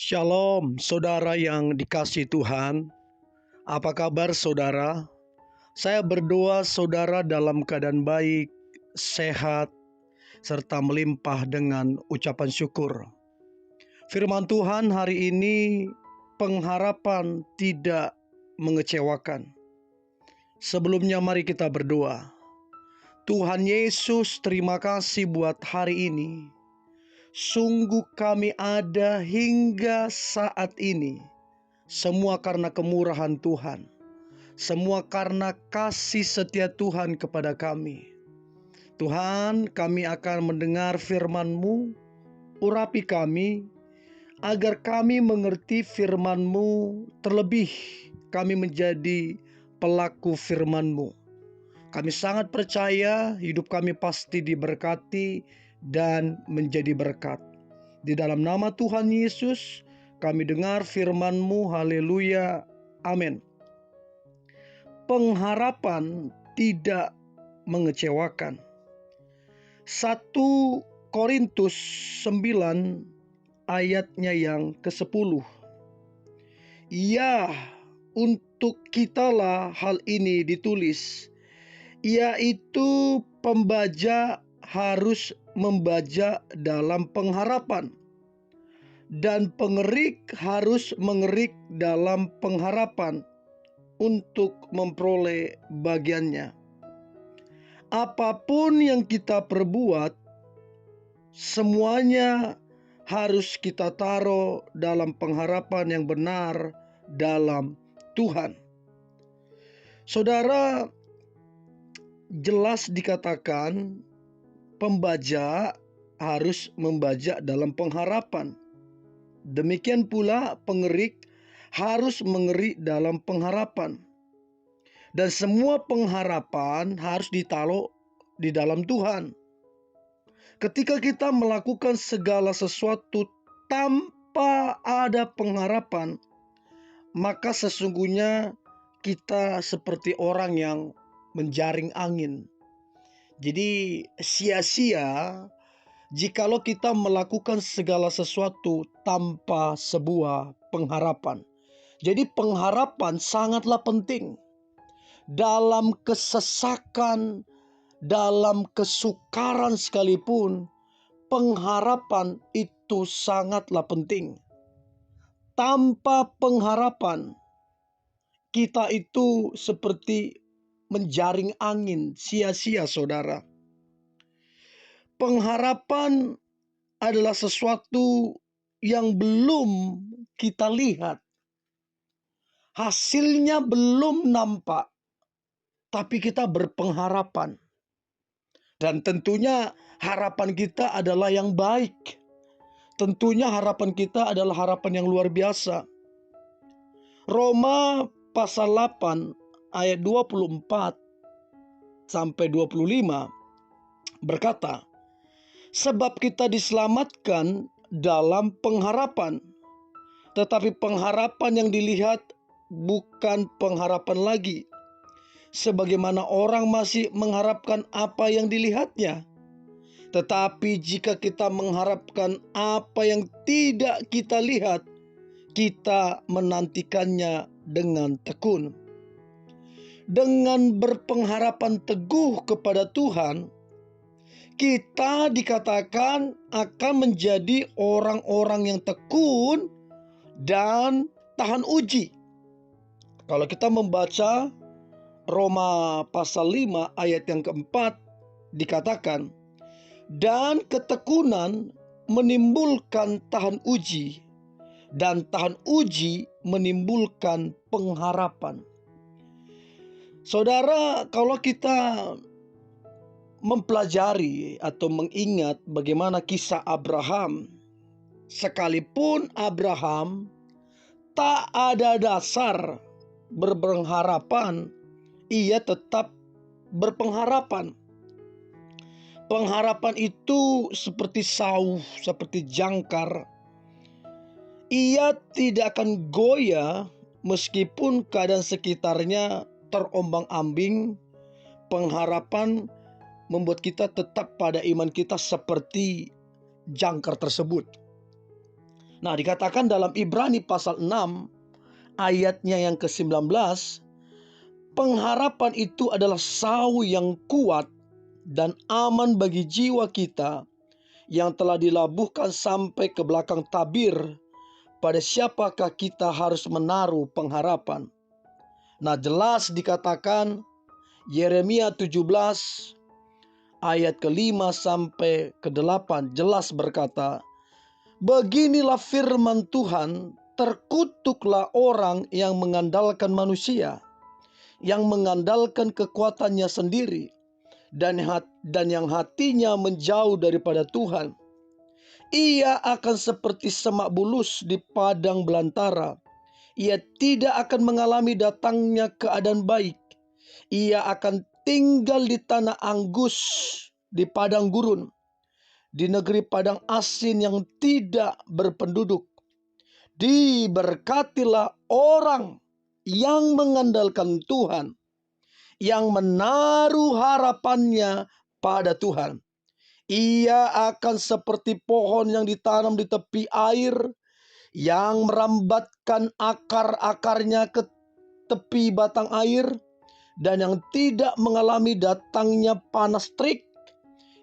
Shalom, saudara yang dikasihi Tuhan. Apa kabar, saudara? Saya berdoa saudara dalam keadaan baik, sehat, serta melimpah dengan ucapan syukur. Firman Tuhan hari ini, pengharapan tidak mengecewakan. Sebelumnya mari kita berdoa. Tuhan Yesus, terima kasih buat hari ini. Sungguh kami ada hingga saat ini. Semua karena kemurahan Tuhan. Semua karena kasih setia Tuhan kepada kami. Tuhan, kami akan mendengar firman-Mu. Urapi kami, agar kami mengerti firman-Mu. Terlebih kami menjadi pelaku firman-Mu. Kami sangat percaya hidup kami pasti diberkati dan menjadi berkat. Di dalam nama Tuhan Yesus, kami dengar firman-Mu. Haleluya. Amin. Pengharapan tidak mengecewakan. 1 Korintus 9 ayatnya yang ke-10. Ya, untuk kitalah hal ini ditulis, yaitu pembaca harus membaca dalam pengharapan, dan pengerik harus mengerik dalam pengharapan untuk memperoleh bagiannya. Apapun yang kita perbuat, semuanya harus kita taruh dalam pengharapan yang benar dalam Tuhan. Saudara, jelas dikatakan pembaca harus membaca dalam pengharapan. Demikian pula pengerik harus mengerik dalam pengharapan. Dan semua pengharapan harus ditaruh di dalam Tuhan. Ketika kita melakukan segala sesuatu tanpa ada pengharapan, maka sesungguhnya kita seperti orang yang menjaring angin. Jadi sia-sia jikalau kita melakukan segala sesuatu tanpa sebuah pengharapan. Jadi pengharapan sangatlah penting. Dalam kesesakan, dalam kesukaran sekalipun, pengharapan itu sangatlah penting. Tanpa pengharapan, kita itu seperti menjaring angin, sia-sia saudara. Pengharapan adalah sesuatu yang belum kita lihat. Hasilnya belum nampak. Tapi kita berpengharapan. Dan tentunya harapan kita adalah yang baik. Tentunya harapan kita adalah harapan yang luar biasa. Roma pasal 8 ayat 24 sampai 25 berkata, sebab kita diselamatkan dalam pengharapan. Tetapi pengharapan yang dilihat bukan pengharapan lagi. Sebagaimana orang masih mengharapkan apa yang dilihatnya. Tetapi jika kita mengharapkan apa yang tidak kita lihat, kita menantikannya dengan tekun. Dengan berpengharapan teguh kepada Tuhan, kita dikatakan akan menjadi orang-orang yang tekun dan tahan uji. Kalau kita membaca Roma pasal 5 ayat yang keempat dikatakan, dan ketekunan menimbulkan tahan uji, dan tahan uji menimbulkan pengharapan. Saudara, kalau kita mempelajari atau mengingat bagaimana kisah Abraham, sekalipun Abraham tak ada dasar berpengharapan, ia tetap berpengharapan. Pengharapan itu seperti sauh, seperti jangkar. Ia tidak akan goyah meskipun keadaan sekitarnya terombang-ambing. Pengharapan membuat kita tetap pada iman kita seperti jangkar tersebut. Nah, dikatakan dalam Ibrani pasal 6 ayatnya yang ke-19, pengharapan itu adalah sawi yang kuat dan aman bagi jiwa kita yang telah dilabuhkan sampai ke belakang tabir. Pada siapakah kita harus menaruh pengharapan? Nah, jelas dikatakan Yeremia 17 ayat ke-5 sampai ke-8 jelas berkata, beginilah firman Tuhan, terkutuklah orang yang mengandalkan manusia, yang mengandalkan kekuatannya sendiri, dan yang hatinya menjauh daripada Tuhan. Ia akan seperti semak bulus di padang belantara. Ia tidak akan mengalami datangnya keadaan baik. Ia akan tinggal di tanah anggus, di padang gurun, di negeri padang asin yang tidak berpenduduk. Diberkatilah orang yang mengandalkan Tuhan, yang menaruh harapannya pada Tuhan. Ia akan seperti pohon yang ditanam di tepi air, yang merambatkan akar-akarnya ke tepi batang air, dan yang tidak mengalami datangnya panas terik,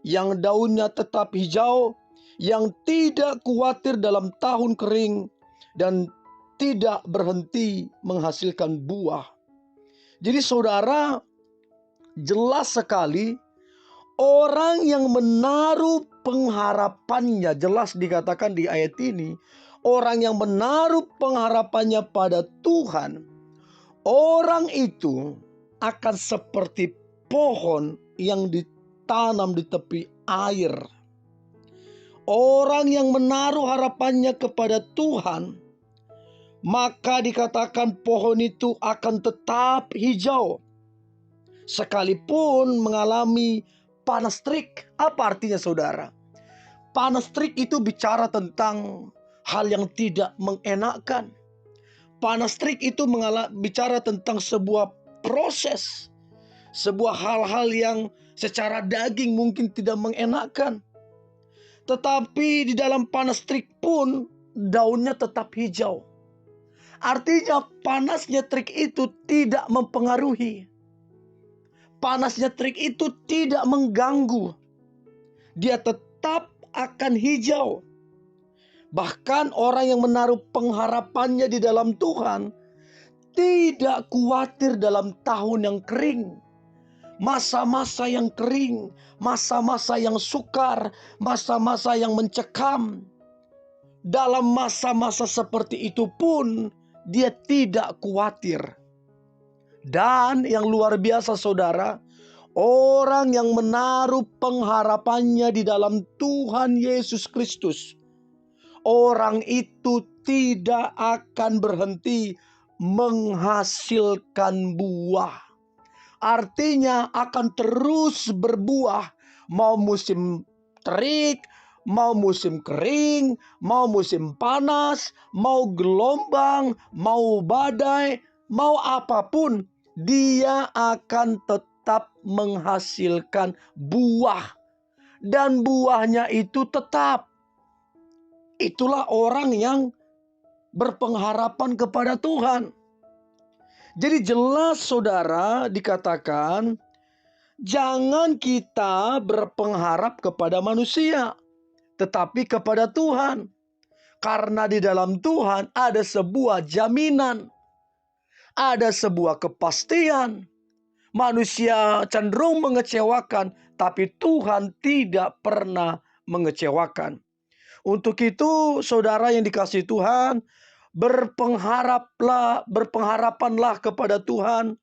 yang daunnya tetap hijau, yang tidak khawatir dalam tahun kering, dan tidak berhenti menghasilkan buah. Jadi saudara, jelas sekali orang yang menaruh pengharapannya, jelas dikatakan di ayat ini, orang yang menaruh pengharapannya pada Tuhan, orang itu akan seperti pohon yang ditanam di tepi air. Orang yang menaruh harapannya kepada Tuhan, maka dikatakan pohon itu akan tetap hijau sekalipun mengalami panas terik. Apa artinya saudara? Panas terik itu bicara tentang hal yang tidak mengenakkan. Panas terik itu bicara tentang sebuah proses, sebuah hal-hal yang secara daging mungkin tidak mengenakkan. Tetapi di dalam panas terik pun daunnya tetap hijau. Artinya panasnya terik itu tidak mempengaruhi. Panasnya terik itu tidak mengganggu. Dia tetap akan hijau. Bahkan orang yang menaruh pengharapannya di dalam Tuhan tidak khawatir dalam tahun yang kering. Masa-masa yang kering, masa-masa yang sukar, masa-masa yang mencekam. Dalam masa-masa seperti itu pun dia tidak khawatir. Dan yang luar biasa saudara, orang yang menaruh pengharapannya di dalam Tuhan Yesus Kristus, orang itu tidak akan berhenti menghasilkan buah. Artinya akan terus berbuah, mau musim terik, mau musim kering, mau musim panas, mau gelombang, mau badai, mau apapun, dia akan tetap menghasilkan buah. Dan buahnya itu tetap. Itulah orang yang berpengharapan kepada Tuhan. Jadi jelas saudara dikatakan, jangan kita berpengharap kepada manusia, tetapi kepada Tuhan. Karena di dalam Tuhan ada sebuah jaminan, ada sebuah kepastian. Manusia cenderung mengecewakan, tapi Tuhan tidak pernah mengecewakan. Untuk itu, saudara yang dikasihi Tuhan, berpengharapanlah kepada Tuhan,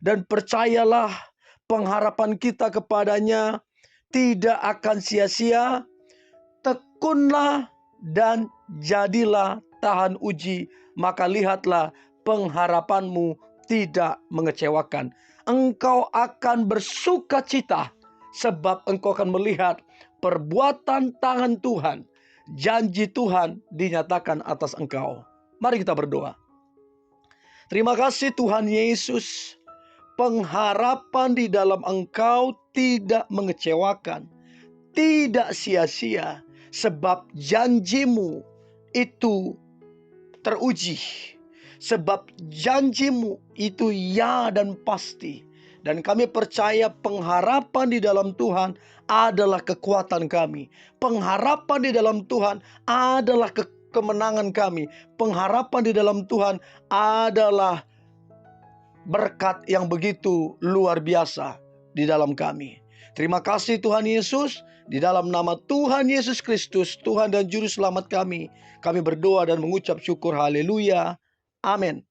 dan percayalah pengharapan kita kepadanya tidak akan sia-sia. Tekunlah dan jadilah tahan uji, maka lihatlah pengharapanmu tidak mengecewakan. Engkau akan bersuka cita sebab engkau akan melihat perbuatan tangan Tuhan. Janji Tuhan dinyatakan atas engkau. Mari kita berdoa. Terima kasih Tuhan Yesus. Pengharapan di dalam engkau tidak mengecewakan, tidak sia-sia. Sebab janjimu itu teruji. Sebab janjimu itu ya dan pasti. Dan kami percaya pengharapan di dalam Tuhan adalah kekuatan kami. Pengharapan di dalam Tuhan adalah kemenangan kami. Pengharapan di dalam Tuhan adalah berkat yang begitu luar biasa di dalam kami. Terima kasih Tuhan Yesus. Di dalam nama Tuhan Yesus Kristus, Tuhan dan Juru Selamat kami berdoa dan mengucap syukur. Haleluya. Amin.